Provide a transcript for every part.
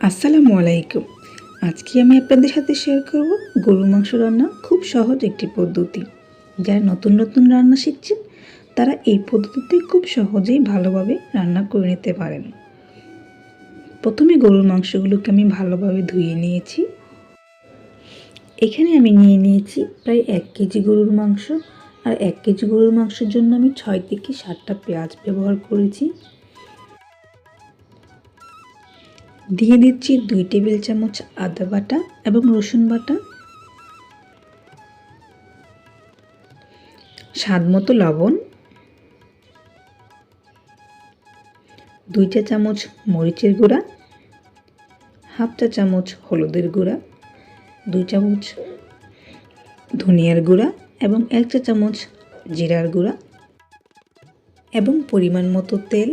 আসসালামু আলাইকুম। আজকে আমি আপনাদের সাথে শেয়ার করব গরুর মাংস রান্না খুব সহজ একটি পদ্ধতি। যারা নতুন নতুন রান্না শিখছেন তারা এই পদ্ধতিতে খুব সহজেই ভালোভাবে রান্না করে নিতে পারেন। প্রথমে গরুর মাংসগুলোকে আমি ভালোভাবে ধুয়ে নিয়েছি। এখানে আমি নিয়ে নিয়েছি প্রায় 1 কেজি গরুর মাংস, আর 1 কেজি গরুর মাংসের জন্য আমি 6 থেকে 7টা পেঁয়াজ ব্যবহার করেছি। দিয়ে দিচ্ছি 2 টেবিল চামচ আদা বাটা এবং রসুন বাটা, স্বাদ মতো লবণ, 2 চা চামচ মরিচের গুঁড়া, হাফ চা চামচ হলুদের গুঁড়া, 2 চামচ ধনিয়ার গুঁড়া এবং 1 চা চামচ জিরার গুঁড়া এবং পরিমাণ মতো তেল।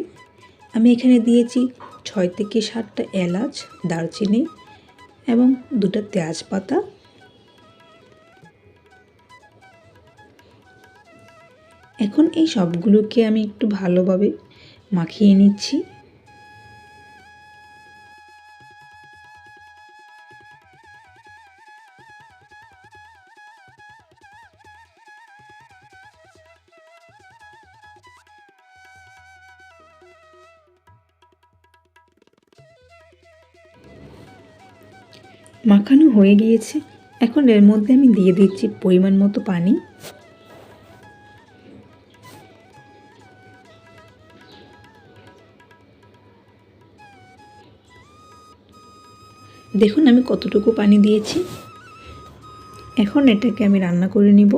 আমি এখানে দিয়েছি 6 থেকে 7টা এলাচ, দারচিনি এবং 2টা তেজপাতা। এখন এই সবগুলোকে আমি একটু ভালোভাবে মাখিয়ে নিচ্ছি। মাখানো হয়ে গিয়েছে। এখন এর মধ্যে আমি দিয়ে দিচ্ছি পরিমাণ মতো পানি। দেখুন আমি কতটুকু পানি দিয়েছি। এখন এটাকে আমি রান্না করে নিব।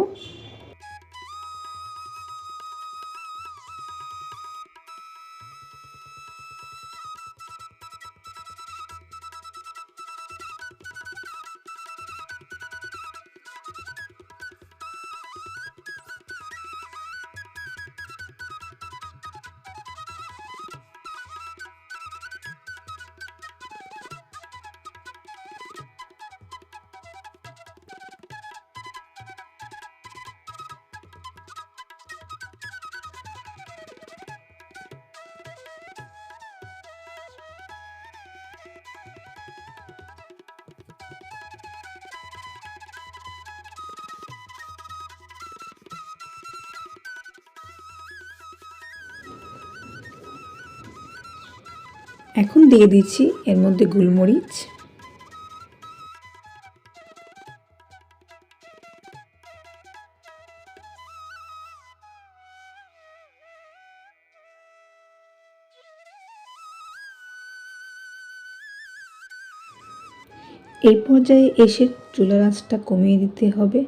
এখন দিয়ে দিচ্ছি এর মধ্যে গোলমরিচ, এই পর্যায়ে এসে চুলার আঁচটা কমিয়ে দিতে হবে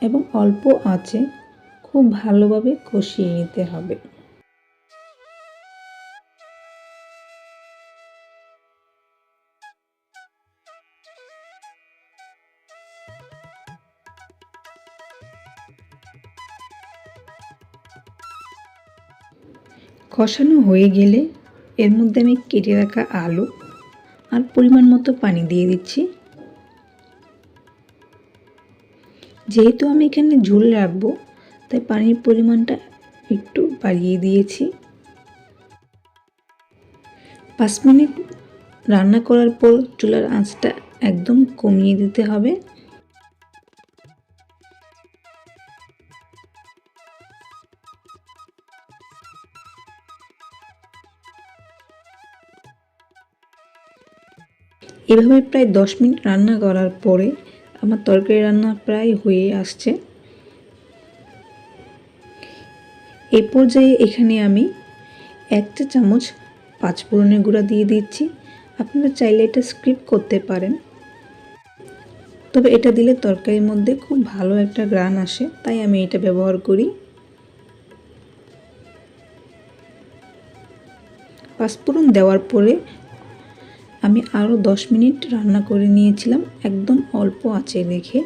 এবং অল্প আঁচে খুব ভালোভাবে কষিয়ে নিতে হবে। কষানো হয়ে গেলে এর মধ্যে আমি কেটে রাখা আলু আর পরিমাণ মতো পানি দিয়ে দিচ্ছি। যেহেতু আমি এখানে ঝোল রাখবো তাই পানির পরিমাণটা একটু বাড়িয়ে দিয়েছি। 5 মিনিট রান্না করার পর চুলার আঁচটা একদম কমিয়ে দিতে হবে। এভাবে প্রায় 10 মিনিট রান্না করার পরে আমার তরকারি রান্না প্রায় হয়ে আসছে। এই পর্যায়ে এখানে আমি 1 চা চামচ পাঁচফোড়নের গুঁড়া দিয়ে দিচ্ছি। আপনারা চাইলে এটা স্কিপ করতে পারেন, তবে এটা দিলে তরকারির মধ্যে খুব ভালো একটা ঘ্রাণ আসে, তাই আমি এটা ব্যবহার করি। পাঁচফোড়ন দেওয়ার পরে আমি আরও 10 মিনিট রান্না করে নিয়েছিলাম একদম অল্প আঁচে রেখে।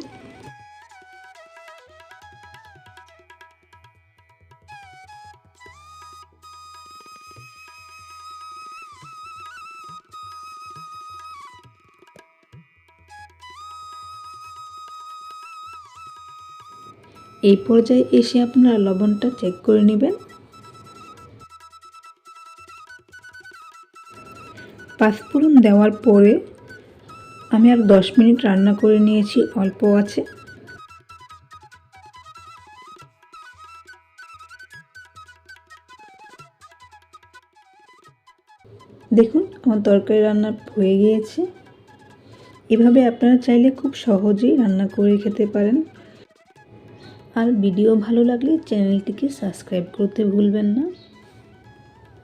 এই পর্যায়ে এসে আপনারা লবণটা চেক করে নেবেন। পাঁচফোড়ন দেওয়ার পরে আমি আর 10 মিনিট রান্না করে নিয়েছি অল্প আছে। দেখুন আমার তরকারি রান্না হয়ে গিয়েছে। এভাবে আপনারা চাইলে খুব সহজেই রান্না করে খেতে পারেন। আর ভিডিও ভালো লাগলে চ্যানেলটিকে সাবস্ক্রাইব করতে ভুলবেন না।